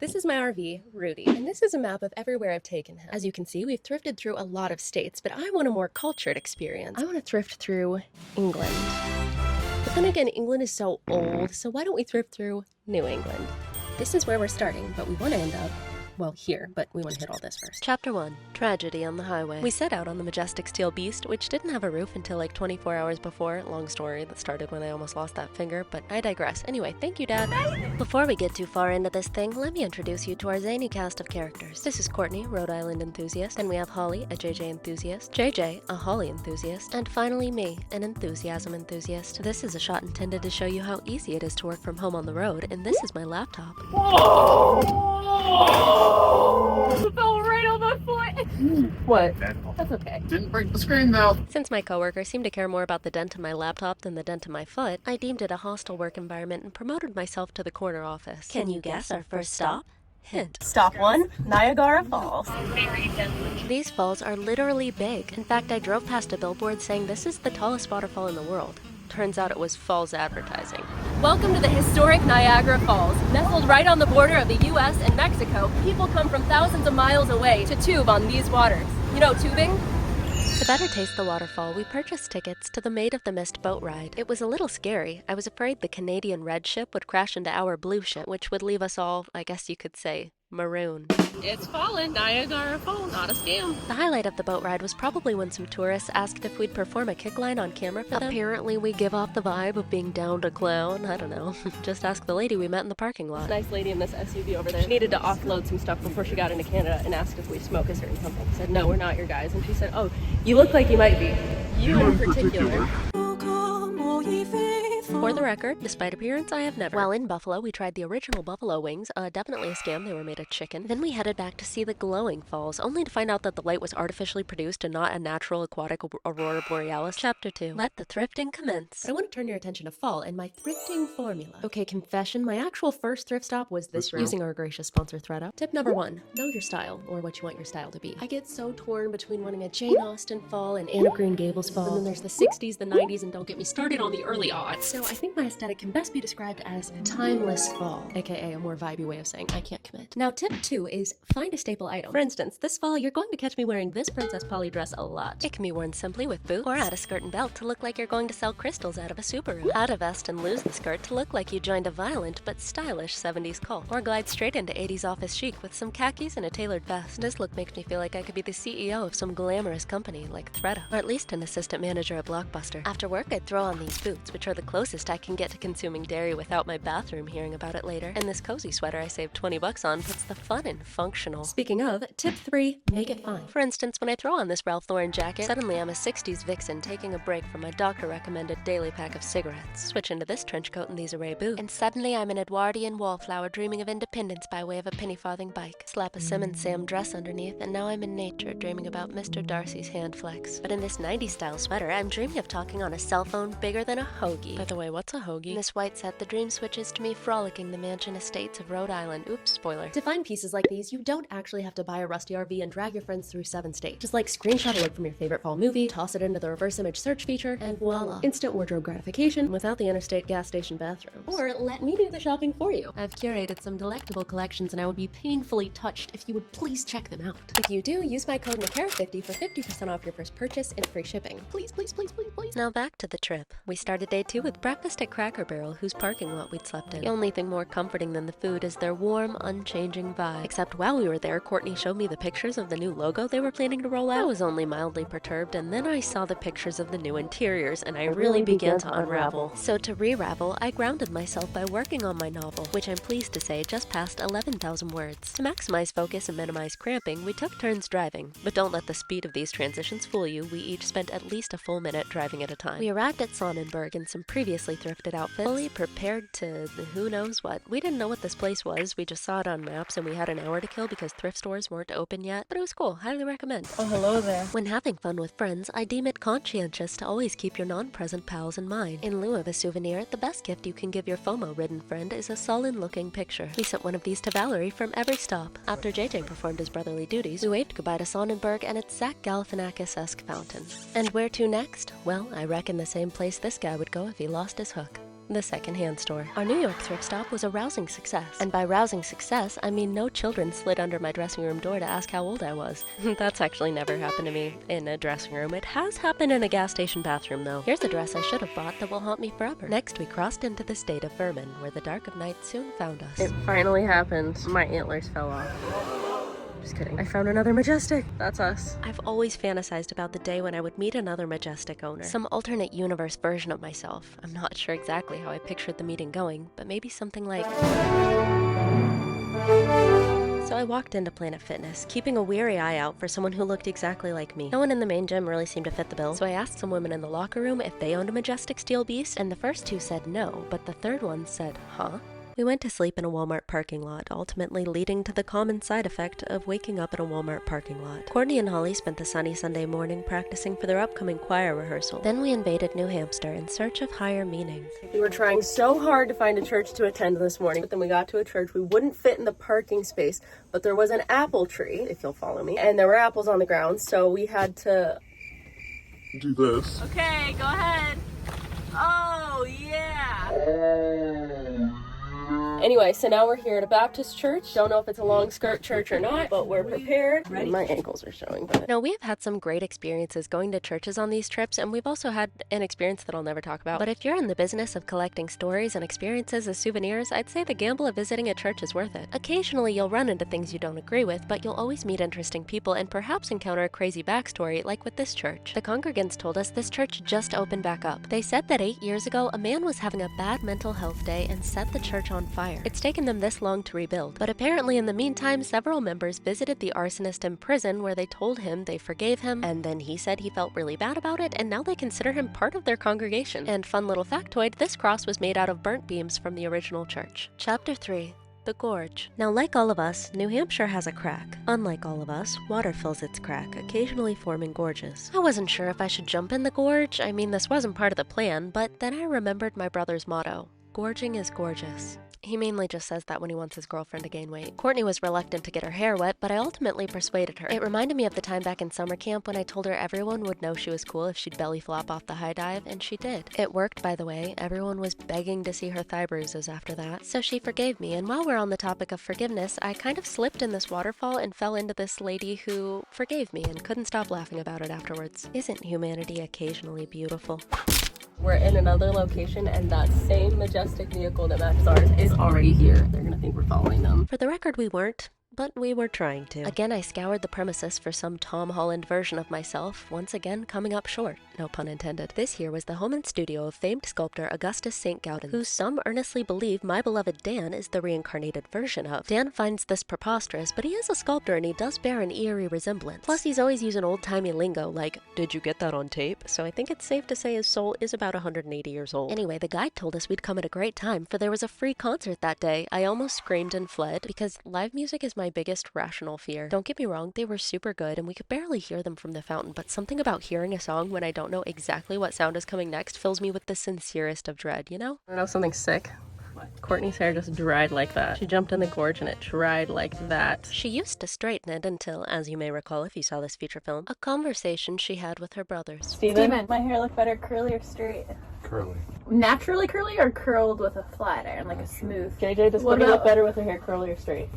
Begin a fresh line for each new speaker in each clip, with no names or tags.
This is my RV, Rudy, and this is a map of everywhere I've taken him. As you can see, we've thrifted through a lot of states, but I want a more cultured experience. I want to thrift through England. But then again, England is so old, so why don't we thrift through New England? This is where we're starting, but we want to end up, well, here, but we want to hit all this first.
Chapter 1. Tragedy on the Highway. We set out on the majestic steel beast, which didn't have a roof until like 24 hours before. Long story that started when I almost lost that finger, but I digress. Anyway, thank you, Dad. Before we get too far into this thing, let me introduce you to our zany cast of characters. This is Courtney, Rhode Island enthusiast, and we have Holly, a JJ enthusiast, JJ, a Holly enthusiast, and finally me, an enthusiasm enthusiast. This is a shot intended to show you how easy it is to work from home on the road, and this is my laptop.
It fell right on my foot! What? That's okay.
Didn't break the screen though.
Since my coworker seemed to care more about the dent in my laptop than the dent in my foot, I deemed it a hostile work environment and promoted myself to the corner office. Can you guess our first stop? Hint.
Stop 1, Niagara Falls.
These falls are literally big. In fact, I drove past a billboard saying this is the tallest waterfall in the world. Turns out it was falls advertising.
Welcome to the historic Niagara Falls. Nestled right on the border of the US and Mexico, people come from thousands of miles away to tube on these waters. You know tubing?
To better taste the waterfall, we purchased tickets to the Maid of the Mist boat ride. It was a little scary. I was afraid the Canadian red ship would crash into our blue ship, which would leave us all, I guess you could say, maroon.
It's fallen. Niagara Falls, not a scam.
The highlight of the boat ride was probably when some tourists asked if we'd perform a kick line on camera for them. Apparently we give off the vibe of being down to clown. I don't know. Just ask the lady we met in the parking lot.
Nice lady in this SUV over there. She needed to offload some stuff before she got into Canada and asked if we smoke a certain something. I said, no, we're not your guys. And she said, oh, you look like you might be. You in particular.
For the record, despite appearance, I have never. While in Buffalo, we tried the original buffalo wings, definitely a scam, they were made of chicken. Then we headed back to see the glowing falls, only to find out that the light was artificially produced and not a natural aquatic aurora borealis. Chapter 2. Let the thrifting commence.
I want to turn your attention to fall and my thrifting formula. Okay, confession, my actual first thrift stop was this room, using our gracious sponsor ThredUp. Tip number 1, know your style, or what you want your style to be. I get so torn between wanting a Jane Austen fall and Anne of Green Gables fall, and then there's the 60s, the 90s, and don't get me started on the early aughts. So I think my aesthetic can best be described as timeless fall, aka a more vibey way of saying I can't commit. Now tip 2 is find a staple item. For instance, this fall you're going to catch me wearing this Princess Polly dress a lot.
It can be worn simply with boots, or add a skirt and belt to look like you're going to sell crystals out of a Subaru. Add a vest and lose the skirt to look like you joined a violent but stylish 70s cult. Or glide straight into 80s office chic with some khakis and a tailored vest. This look makes me feel like I could be the CEO of some glamorous company like ThredUp, or at least an assistant manager at Blockbuster. After work I'd throw on these boots, which are the closest I can get to consuming dairy without my bathroom hearing about it later. And this cozy sweater I saved 20 bucks on puts the fun in functional.
Speaking of, tip 3, make it fun.
For instance, when I throw on this Ralph Lauren jacket, suddenly I'm a 60s vixen taking a break from my doctor-recommended daily pack of cigarettes. Switch into this trench coat and these array boots, and suddenly I'm an Edwardian wallflower dreaming of independence by way of a penny-farthing bike. Slap a Simmons Sam dress underneath, and now I'm in nature dreaming about Mr. Darcy's hand flex. But in this 90s style sweater, I'm dreaming of talking on a cell phone bigger than a hoagie. By the way, what's a hoagie? In this white set, the dream switches to me frolicking the mansion estates of Rhode Island. Oops, spoiler.
To find pieces like these, you don't actually have to buy a rusty RV and drag your friends through 7 states. Just like screenshot a look from your favorite fall movie, toss it into the reverse image search feature, and voila. Instant wardrobe gratification without the interstate gas station bathrooms. Or let me do the shopping for you. I've curated some delectable collections and I would be painfully touched if you would please check them out. If you do, use my code Micarah50 for 50% off your first purchase and free shipping. Please, please, please, please, please.
Now back to the trip. We started day 2 with breakfast at Cracker Barrel, whose parking lot we'd slept in. The only thing more comforting than the food is their warm, unchanging vibe. Except while we were there, Courtney showed me the pictures of the new logo they were planning to roll out. I was only mildly perturbed, and then I saw the pictures of the new interiors, and I really began to unravel. So to re-ravel, I grounded myself by working on my novel, which I'm pleased to say just passed 11,000 words. To maximize focus and minimize cramping, we took turns driving. But don't let the speed of these transitions fool you, we each spent at least a full minute driving at a time. We arrived at Sonnenberg in some previously thrifted outfits, fully prepared to who knows what. We didn't know what this place was, we just saw it on maps and we had an hour to kill because thrift stores weren't open yet, but it was cool, highly recommend.
Oh, hello there.
When having fun with friends, I deem it conscientious to always keep your non-present pals in mind. In lieu of a souvenir, the best gift you can give your FOMO-ridden friend is a sullen-looking picture. We sent one of these to Valerie from every stop. After JJ performed his brotherly duties, we waved goodbye to Sonnenberg and its Zach Galifianakis-esque fountain. And where to next? Well, I reckon the same place this guy would go if he lost his hook. the secondhand store. Our New York thrift stop was a rousing success. And by rousing success, I mean no children slid under my dressing room door to ask how old I was. That's actually never happened to me in a dressing room. It has happened in a gas station bathroom, though. Here's a dress I should have bought that will haunt me forever. Next, we crossed into the state of Vermin, where the dark of night soon found us.
It finally happened. My antlers fell off. Just kidding. I found another Majestic. That's us.
I've always fantasized about the day when I would meet another Majestic owner. Some alternate universe version of myself. I'm not sure exactly how I pictured the meeting going, but maybe something like... So I walked into Planet Fitness, keeping a weary eye out for someone who looked exactly like me. No one in the main gym really seemed to fit the bill, so I asked some women in the locker room if they owned a Majestic Steel Beast, and the first two said no, but the third one said, huh? We went to sleep in a Walmart parking lot, ultimately leading to the common side effect of waking up in a Walmart parking lot. Courtney and Holly spent the sunny Sunday morning practicing for their upcoming choir rehearsal. Then we invaded New Hampshire in search of higher meaning.
We were trying so hard to find a church to attend this morning, but then we got to a church. We wouldn't fit in the parking space, but there was an apple tree, if you'll follow me, and there were apples on the ground, so we had to
do this.
Okay, go ahead. Oh, yeah. Anyway, so now we're here at a Baptist church. Don't know if it's a long skirt church or not, but we're prepared. Ready? My ankles are showing, but...
No, we have had some great experiences going to churches on these trips, and we've also had an experience that I'll never talk about. But if you're in the business of collecting stories and experiences as souvenirs, I'd say the gamble of visiting a church is worth it. Occasionally, you'll run into things you don't agree with, but you'll always meet interesting people and perhaps encounter a crazy backstory, like with this church. The congregants told us this church just opened back up. They said that 8 years ago, a man was having a bad mental health day and set the church on fire. It's taken them this long to rebuild, but apparently in the meantime, several members visited the arsonist in prison where they told him they forgave him, and then he said he felt really bad about it, and now they consider him part of their congregation. And fun little factoid, this cross was made out of burnt beams from the original church. Chapter 3. The Gorge. Now, like all of us, New Hampshire has a crack. Unlike all of us, water fills its crack, occasionally forming gorges. I wasn't sure if I should jump in the gorge. I mean, this wasn't part of the plan, but then I remembered my brother's motto. Gorging is gorgeous. He mainly just says that when he wants his girlfriend to gain weight. Courtney was reluctant to get her hair wet, but I ultimately persuaded her. It reminded me of the time back in summer camp when I told her everyone would know she was cool if she'd belly flop off the high dive, and she did. It worked, by the way. Everyone was begging to see her thigh bruises after that. So she forgave me, and while we're on the topic of forgiveness, I kind of slipped in this waterfall and fell into this lady who forgave me and couldn't stop laughing about it afterwards. Isn't humanity occasionally beautiful?
We're in another location, and that same Majestic vehicle that matches ours is already here. They're gonna think we're following them.
For the record, we weren't. But we were trying to. Again, I scoured the premises for some Tom Holland version of myself, once again coming up short, no pun intended. This here was the home and studio of famed sculptor Augustus St. Gaudens, who some earnestly believe my beloved Dan is the reincarnated version of. Dan finds this preposterous, but he is a sculptor and he does bear an eerie resemblance. Plus, he's always using old-timey lingo like, "Did you get that on tape?" So I think it's safe to say his soul is about 180 years old. Anyway, the guide told us we'd come at a great time, for there was a free concert that day. I almost screamed and fled, because live music is my biggest rational fear. Don't get me wrong, they were super good and we could barely hear them from the fountain, but something about hearing a song when I don't know exactly what sound is coming next fills me with the sincerest of dread, you know?
I know something sick. What? Courtney's hair just dried like that. She jumped in the gorge and it dried like that.
She used to straighten it until, as you may recall if you saw this feature film, a conversation she had with her brothers.
Steven, my hair look better curly or straight?
Curly.
Naturally curly or curled with a flat iron, like a smooth?
JJ, does Courtney look better with her hair curly or straight?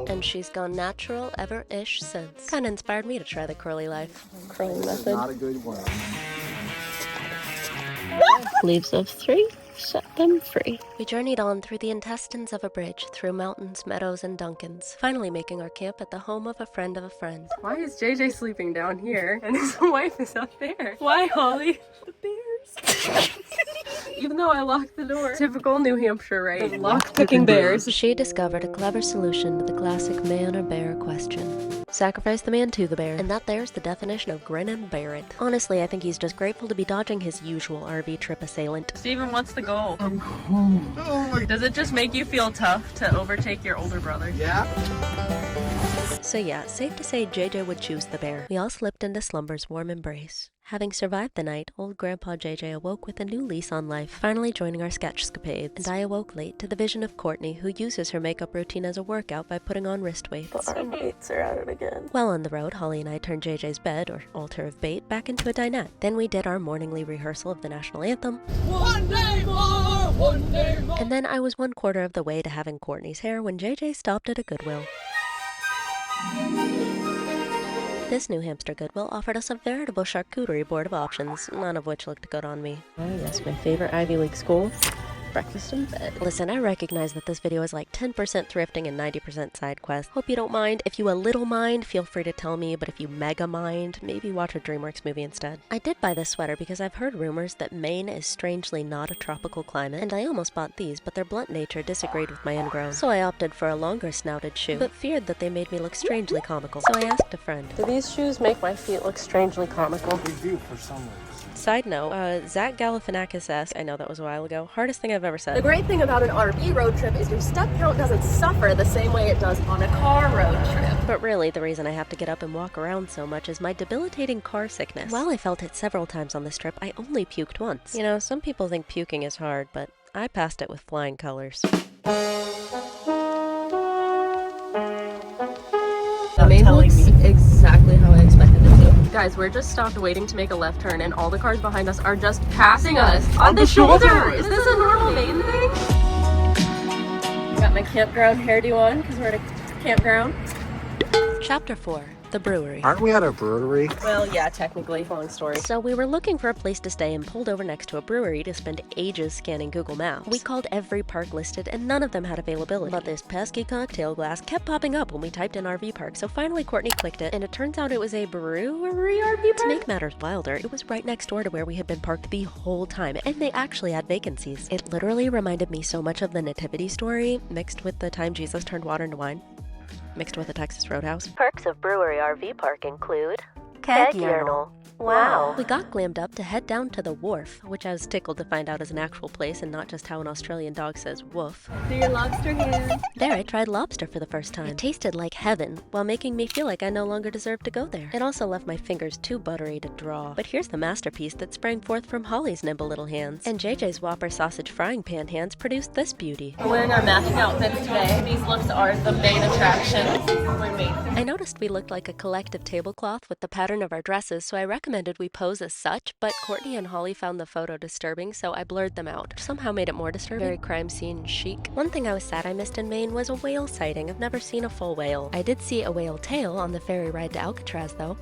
And she's gone natural ever-ish since. Kinda inspired me to try the curly life.
Curling method.
Not a good one.
Leaves of 3, set them free. We journeyed on through the intestines of a bridge, through mountains, meadows, and Duncans, finally making our camp at the home of a friend of a friend.
Why is JJ sleeping down here and his wife is up there? Why, Holly? The bears. Even though I locked the door. Typical New Hampshire, right? Lock-picking bears.
She discovered a clever solution to the classic man or bear question. Sacrifice the man to the bear. And that there's the definition of grin and bear it. Honestly, I think he's just grateful to be dodging his usual RV trip assailant.
Steven, what's the goal?
I'm home. Oh my.
Does it just make you feel tough to overtake your older brother?
Yeah.
So yeah, safe to say JJ would choose the bear. We all slipped into slumber's warm embrace. Having survived the night, old Grandpa JJ awoke with a new lease on life, finally joining our sketchscapades. And I awoke late to the vision of Courtney, who uses her makeup routine as a workout by putting on wrist weights.
The arm weights are at it again.
While on the road, Holly and I turned JJ's bed, or altar of bait, back into a dinette. Then we did our morningly rehearsal of the national anthem.
One day more, one day more.
And then I was 1/4 of the way to having Courtney's hair when JJ stopped at a Goodwill. This New Hampshire Goodwill offered us a veritable charcuterie board of options, none of which looked good on me.
Oh yes, my favorite Ivy League school. Breakfast in bed.
Listen, I recognize that this video is like 10% thrifting and 90% side quest. Hope you don't mind. If you a little mind, feel free to tell me, but if you mega mind, maybe watch a DreamWorks movie instead. I did buy this sweater because I've heard rumors that Maine is strangely not a tropical climate, and I almost bought these, but their blunt nature disagreed with my ingrown. So I opted for a longer snouted shoe, but feared that they made me look strangely comical. So I asked a friend.
Do these shoes make my feet look strangely comical?
They do for some reason.
Side note, Zach Galifianakis-esque, I know that was a while ago, hardest thing I've ever said.
The great thing about an RV road trip is your step count doesn't suffer the same way it does on a car road trip.
But really, the reason I have to get up and walk around so much is my debilitating car sickness. While I felt it several times on this trip, I only puked once. You know, some people think puking is hard, but I passed it with flying colors.
Maine looks exactly how I expected it to. Guys, we're just stopped waiting to make a left turn and all the cars behind us are just passing us on the shoulder! Is this a normal Maine thing? Got my campground hairdo on because we're at a campground.
Chapter 4. The brewery.
Aren't we at a brewery?
Well, yeah, technically, long story.
So we were looking for a place to stay and pulled over next to a brewery to spend ages scanning Google Maps. We called every park listed and none of them had availability. But this pesky cocktail glass kept popping up when we typed in RV park, so finally Courtney clicked it, and it turns out it was a brewery RV park? To make matters wilder, it was right next door to where we had been parked the whole time, and they actually had vacancies. It literally reminded me so much of the Nativity story, mixed with the time Jesus turned water into wine. Mixed with a Texas Roadhouse. Perks of brewery RV park include keg urinal. Wow. We got glammed up to head down to the wharf, which I was tickled to find out is an actual place and not just how an Australian dog says woof.
Do your lobster hand.
There I tried lobster for the first time. It tasted like heaven, while making me feel like I no longer deserved to go there. It also left my fingers too buttery to draw. But here's the masterpiece that sprang forth from Holly's nimble little hands. And JJ's Whopper sausage frying pan hands produced this beauty.
We're wearing our matching outfits today. These looks are the main attraction.
I noticed we looked like a collective tablecloth with the pattern of our dresses, so I recommended we pose as such, but Courtney and Holly found the photo disturbing, so I blurred them out. Somehow made it more disturbing. Very crime scene chic. One thing I was sad I missed in Maine was a whale sighting. I've never seen a full whale. I did see a whale tail on the ferry ride to Alcatraz, though.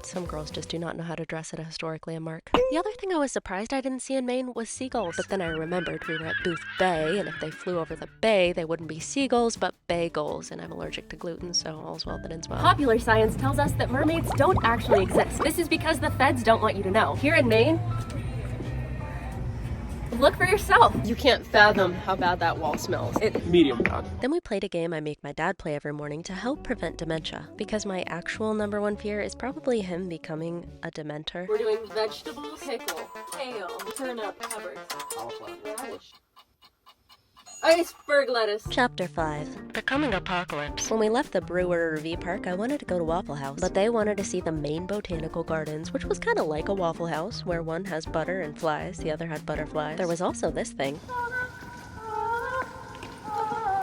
Some girls just do not know how to dress at a historic landmark. The other thing I was surprised I didn't see in Maine was seagulls. But then I remembered we were at Booth Bay, and if they flew over the bay, they wouldn't be seagulls, but bagels, and I'm allergic to gluten, so all's well that ends well.
Popular science tells us that mermaids don't actually exist. This is because the feds don't want you to know. Here in Maine, look for yourself. You can't fathom how bad that wall smells.
Medium bad.
Then we played a game I make my dad play every morning to help prevent dementia, because my actual #1 fear is probably him becoming a dementor.
We're doing vegetable, pickle, kale, turnip, peppers, radish, iceberg lettuce.
Chapter 5. The Coming Apocalypse. When we left the Brewer RV park, I wanted to go to Waffle House, but they wanted to see the Maine Botanical Gardens, which was kind of like a Waffle House, where one has butter and flies, the other had butterflies. There was also this thing.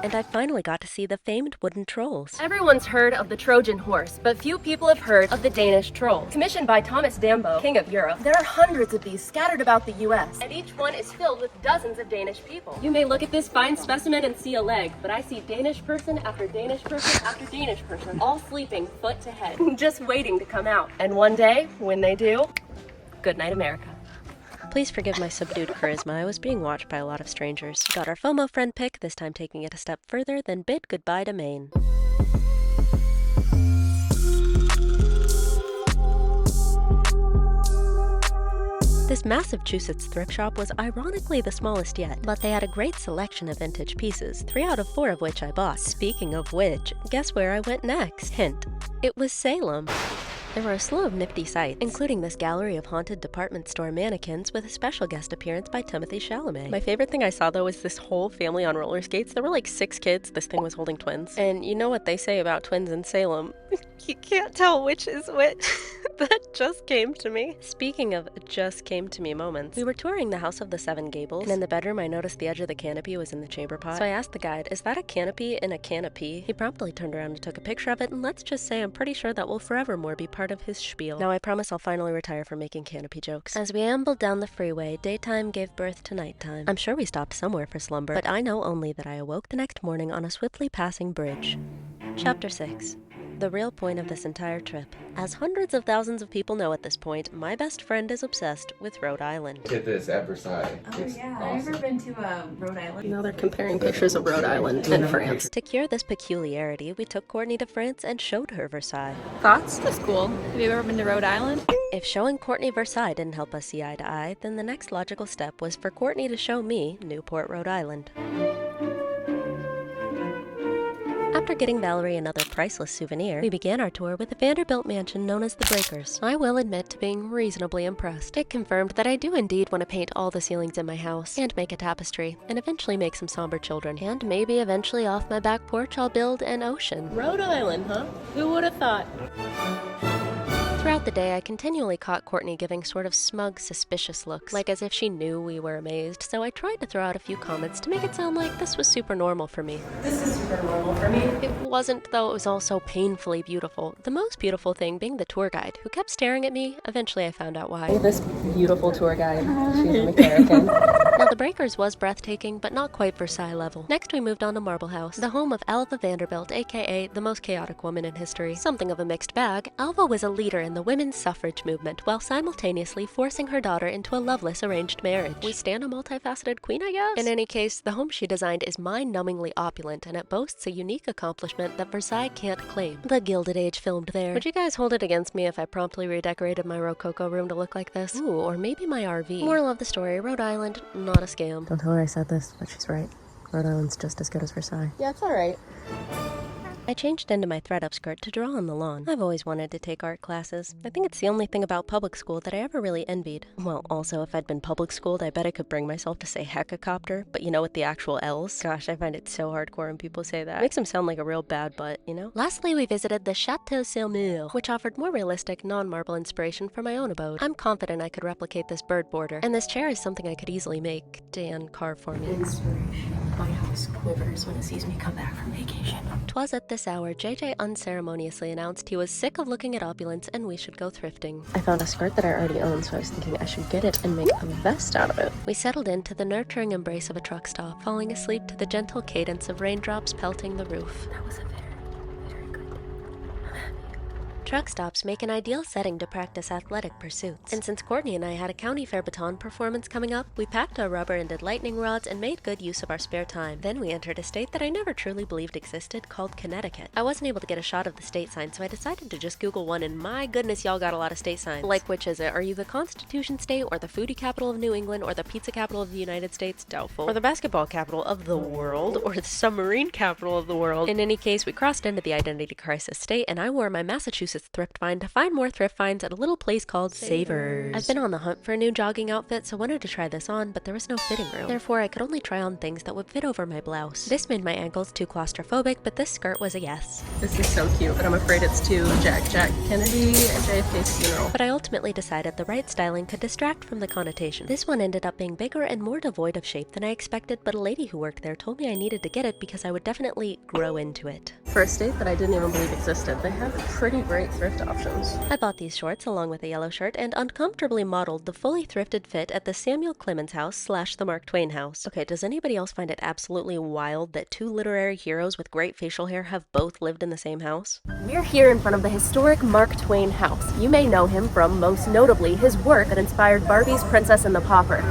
And I finally got to see the famed wooden trolls.
Everyone's heard of the Trojan horse, but few people have heard of the Danish troll. Commissioned by Thomas Dambo, King of Europe, there are hundreds of these scattered about the US, and each one is filled with dozens of Danish people. You may look at this fine specimen and see a leg, but I see Danish person after Danish person after Danish person, all sleeping foot to head, just waiting to come out. And one day, when they do, good night, America.
Please forgive my subdued charisma. I was being watched by a lot of strangers. Got our FOMO friend pick, this time taking it a step further, then bid goodbye to Maine. This Massachusetts thrift shop was ironically the smallest yet, but they had a great selection of vintage pieces, 3 out of 4 of which I bought. Speaking of which, guess where I went next? Hint, it was Salem. There were a slew of nifty sights, including this gallery of haunted department store mannequins with a special guest appearance by Timothée Chalamet. My favorite thing I saw though was this whole family on roller skates. There were like 6 kids. This thing was holding twins. And you know what they say about twins in Salem? You can't tell which is which. That just came to me. Speaking of just came to me moments, we were touring the House of the Seven Gables, and in the bedroom I noticed the edge of the canopy was in the chamber pot. So I asked the guide, is that a canopy in a canopy? He promptly turned around and took a picture of it, and let's just say I'm pretty sure that will forevermore be part of his spiel. Now I promise I'll finally retire from making canopy jokes. As we ambled down the freeway, daytime gave birth to nighttime. I'm sure we stopped somewhere for slumber, but I know only that I awoke the next morning on a swiftly passing bridge. Chapter 6. The real point of this entire trip. As hundreds of thousands of people know at this point, my best friend is obsessed with Rhode Island.
Look at this at Versailles.
Oh
It's
yeah,
awesome.
I've never been to Rhode Island.
Now they're comparing pictures of Rhode Island and France.
To cure this peculiarity, we took Courtney to France and showed her Versailles.
Thoughts?
That's cool. Have you ever been to Rhode Island?
If showing Courtney Versailles didn't help us see eye to eye, then the next logical step was for Courtney to show me Newport, Rhode Island. After getting Valerie another priceless souvenir, we began our tour with a Vanderbilt mansion known as the Breakers. I will admit to being reasonably impressed. It confirmed that I do indeed want to paint all the ceilings in my house, and make a tapestry, and eventually make some somber children. And maybe eventually off my back porch I'll build an ocean.
Rhode Island, huh? Who would have thought?
Throughout the day, I continually caught Courtney giving sort of smug, suspicious looks, like as if she knew we were amazed, so I tried to throw out a few comments to make it sound like this was super normal for me.
This is super normal for me.
It wasn't, though. It was also painfully beautiful. The most beautiful thing being the tour guide, who kept staring at me. Eventually I found out why.
This beautiful tour guide. She's American.
Now, the Breakers was breathtaking, but not quite Versailles level. Next, we moved on to Marble House, the home of Alva Vanderbilt, aka the most chaotic woman in history. Something of a mixed bag, Alva was a leader in the women's suffrage movement while simultaneously forcing her daughter into a loveless arranged marriage. We stand a multifaceted queen, I guess? In any case, the home she designed is mind-numbingly opulent, and it boasts a unique accomplishment that Versailles can't claim. The Gilded Age filmed there. Would you guys hold it against me if I promptly redecorated my Rococo room to look like this? Ooh, or maybe my RV. Moral of the story, Rhode Island, not a scam.
Don't tell her I said this, but she's right. Rhode Island's just as good as Versailles. Yeah, it's alright.
I changed into my thread-up skirt to draw on the lawn. I've always wanted to take art classes. I think it's the only thing about public school that I ever really envied. Well, also, if I'd been public schooled, I bet I could bring myself to say helicopter, but you know, with the actual L's. Gosh, I find it so hardcore when people say that. It makes them sound like a real bad butt, you know? Lastly, we visited the Chateau Salem, which offered more realistic, non-marble inspiration for my own abode. I'm confident I could replicate this bird border, and this chair is something I could easily make Dan carve for me.
Inspiration. My house quivers when it sees me come back from vacation.
'Twas at this hour, JJ unceremoniously announced he was sick of looking at opulence and we should go thrifting.
I found a skirt that I already own, so I was thinking I should get it and make a vest out of it.
We settled into the nurturing embrace of a truck stop, falling asleep to the gentle cadence of raindrops pelting the roof.
That was a very good.
Truck stops make an ideal setting to practice athletic pursuits. And since Courtney and I had a county fair baton performance coming up, we packed our rubber-ended lightning rods and made good use of our spare time. Then we entered a state that I never truly believed existed, called Connecticut. I wasn't able to get a shot of the state sign, so I decided to just Google one, and my goodness, y'all got a lot of state signs. Like, which is it? Are you the Constitution State, or the foodie capital of New England, or the pizza capital of the United States? Doubtful. Or the basketball capital of the world, or the submarine capital of the world? In any case, we crossed into the identity crisis state, and I wore my Massachusetts thrift find to find more thrift finds at a little place called Savers. I've been on the hunt for a new jogging outfit, so wanted to try this on, but there was no fitting room. Therefore, I could only try on things that would fit over my blouse. This made my ankles too claustrophobic, but this skirt was a yes.
This is so cute, but I'm afraid it's too Jack Kennedy and JFK's funeral.
But I ultimately decided the right styling could distract from the connotation. This one ended up being bigger and more devoid of shape than I expected, but a lady who worked there told me I needed to get it because I would definitely grow into it.
For a state that I didn't even believe existed, they have pretty great thrift options.
I bought these shorts along with a yellow shirt and uncomfortably modeled the fully thrifted fit at the Samuel Clemens house / the Mark Twain house. Okay, does anybody else find it absolutely wild that two literary heroes with great facial hair have both lived in the same house?
We're here in front of the historic Mark Twain house. You may know him from, most notably, his work that inspired Barbie's Princess and the Pauper.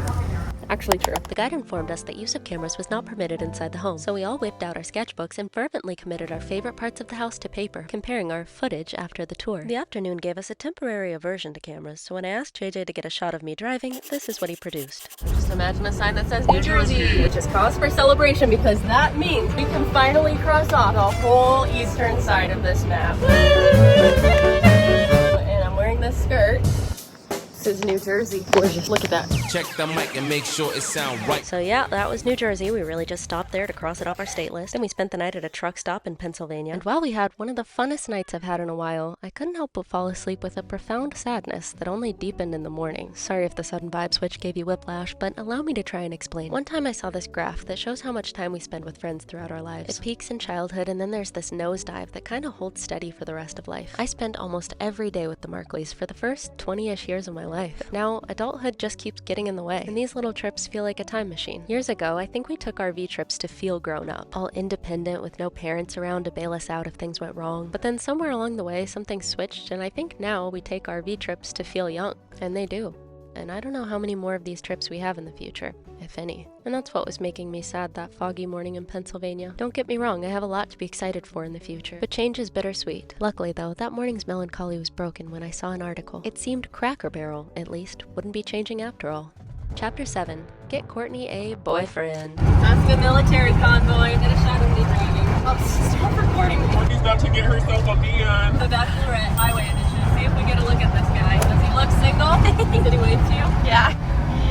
Actually true.
The guide informed us that use of cameras was not permitted inside the home, so we all whipped out our sketchbooks and fervently committed our favorite parts of the house to paper, comparing our footage after the tour. The afternoon gave us a temporary aversion to cameras, so when I asked JJ to get a shot of me driving, this is what he produced.
Just imagine a sign that says New Jersey, which is cause for celebration because that means we can finally cross off the whole eastern side of this map. And this skirt. This is New Jersey. Gorgeous. Look at that.
Check the mic and make sure it sound right.
So yeah, that was New Jersey. We really just stopped there to cross it off our state list. Then we spent the night at a truck stop in Pennsylvania. And while we had one of the funnest nights I've had in a while, I couldn't help but fall asleep with a profound sadness that only deepened in the morning. Sorry if the sudden vibe switch gave you whiplash, but allow me to try and explain. One time I saw this graph that shows how much time we spend with friends throughout our lives. It peaks in childhood, and then there's this nosedive that kind of holds steady for the rest of life. I spent almost every day with the Markleys for the first 20-ish years of my life. Now, adulthood just keeps getting in the way, and these little trips feel like a time machine. Years ago, I think we took RV trips to feel grown up, all independent with no parents around to bail us out if things went wrong. But then somewhere along the way, something switched, and I think now we take RV trips to feel young, and they do. And I don't know how many more of these trips we have in the future, if any. And that's what was making me sad that foggy morning in Pennsylvania. Don't get me wrong, I have a lot to be excited for in the future, but change is bittersweet. Luckily though, that morning's melancholy was broken when I saw an article. It seemed Cracker Barrel, at least, wouldn't be changing after all. Chapter 7. Get Courtney a boyfriend.
That's the military convoy. Get a shot of me driving. Oh, stop recording me.
Courtney's about to get herself a BN.
The Bachelorette Highway Edition. See if we get a look at this guy. Does he look single? Did he wave to you? Yeah.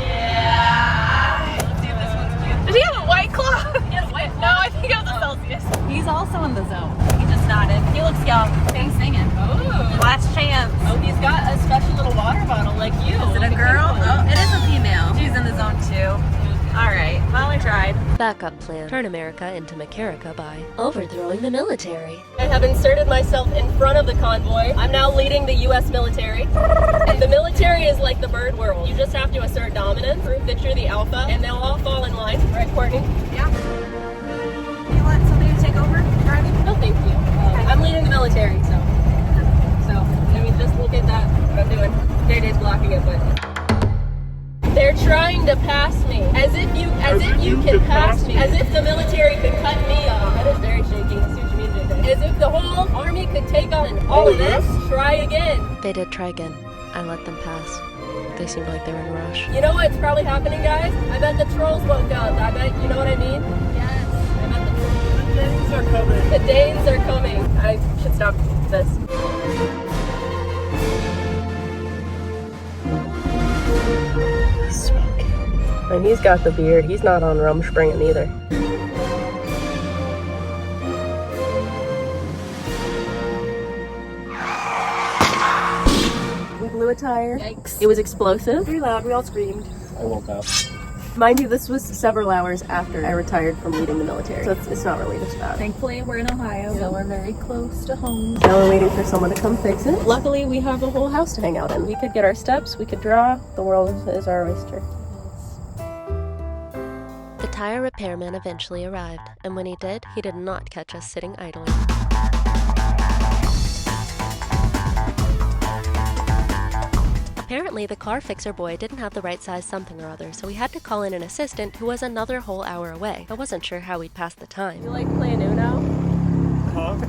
Yeah. Let's see if this one's cute. Did he have a White Claw? He has White Claw. No, I think it was a Celsius.
He's also in the zone. He just nodded. He looks young. He's singing.
Oh.
Last chance.
Oh, he's got a special little water bottle like you.
Is it a girl? Oh, it is a female. She's in the zone too. All right. Well, I tried.
Backup plan. Turn America into Micarah by overthrowing the military.
I have inserted myself in front of the convoy. I'm now leading the U.S. military. And the military is like the bird world. You just have to assert dominance, prove that you're the alpha, and they'll all fall in line. Right, Courtney?
Yeah. You want somebody to take over driving?
No, thank you. I'm leading the military, so I mean, just look at that. What I'm doing. JJ's blocking it, but they're trying to pass me. As if you can pass me. As if the military could cut me off. That is very shaky. I see what you mean, JJ. As if the whole army could take on all of this. Try again.
They did try again. I let them pass. They seemed like they were in a rush.
You know what's probably happening, guys? I bet the trolls woke up. I bet, you know what I mean? Yes. I bet the
Danes are coming.
The Danes are coming. I should stop this. And he's got the beard. He's not on Rumspringen either. We blew a tire. Yikes. It was explosive. Pretty loud. We all screamed.
I woke up.
Mind you, this was several hours after I retired from leading the military, so it's not really this bad.
Thankfully, we're in Ohio, so we're very close to home.
Now we're waiting for someone to come fix it. Luckily, we have a whole house to hang out in. We could get our steps, we could draw. The world is our oyster.
The tire repairman eventually arrived, and when he did not catch us sitting idly. Apparently, the car fixer boy didn't have the right size something or other, so we had to call in an assistant who was another whole hour away. I wasn't sure how we'd pass the time.
You like playing Uno?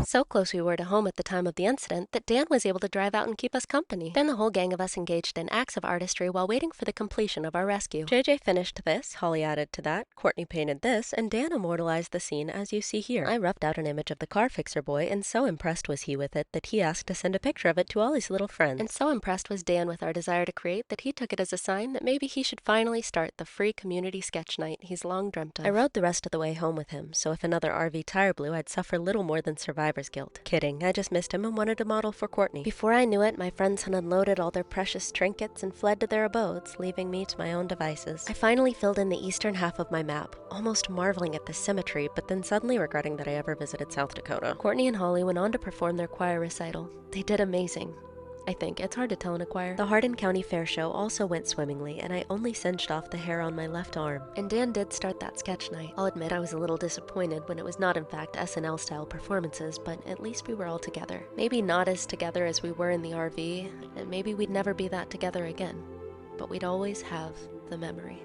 So close we were to home at the time of the incident that Dan was able to drive out and keep us company. Then the whole gang of us engaged in acts of artistry while waiting for the completion of our rescue. JJ finished this, Holly added to that, Courtney painted this, and Dan immortalized the scene as you see here. I roughed out an image of the car fixer boy, and so impressed was he with it that he asked to send a picture of it to all his little friends. And so impressed was Dan with our desire to create that he took it as a sign that maybe he should finally start the free community sketch night he's long dreamt of. I rode the rest of the way home with him, so if another RV tire blew, I'd suffer little more than survivor's guilt. Kidding, I just missed him and wanted to model for Courtney. Before I knew it, my friends had unloaded all their precious trinkets and fled to their abodes, leaving me to my own devices. I finally filled in the eastern half of my map, almost marveling at the symmetry, but then suddenly regretting that I ever visited South Dakota. Courtney and Holly went on to perform their choir recital. They did amazing. I think. It's hard to tell in a choir. The Hardin County Fair Show also went swimmingly, and I only singed off the hair on my left arm. And Dan did start that sketch night. I'll admit I was a little disappointed when it was not in fact SNL-style performances, but at least we were all together. Maybe not as together as we were in the RV, and maybe we'd never be that together again. But we'd always have the memory.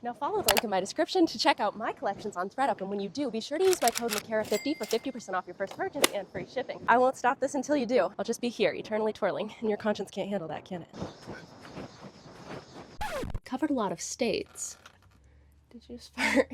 Now follow the link in my description to check out my collections on ThredUp, and when you do, be sure to use my code Micarah50 for 50% off your first purchase and free shipping. I won't stop this until you do. I'll just be here, eternally twirling, and your conscience can't handle that, can it? Covered a lot of states. Did you just fart?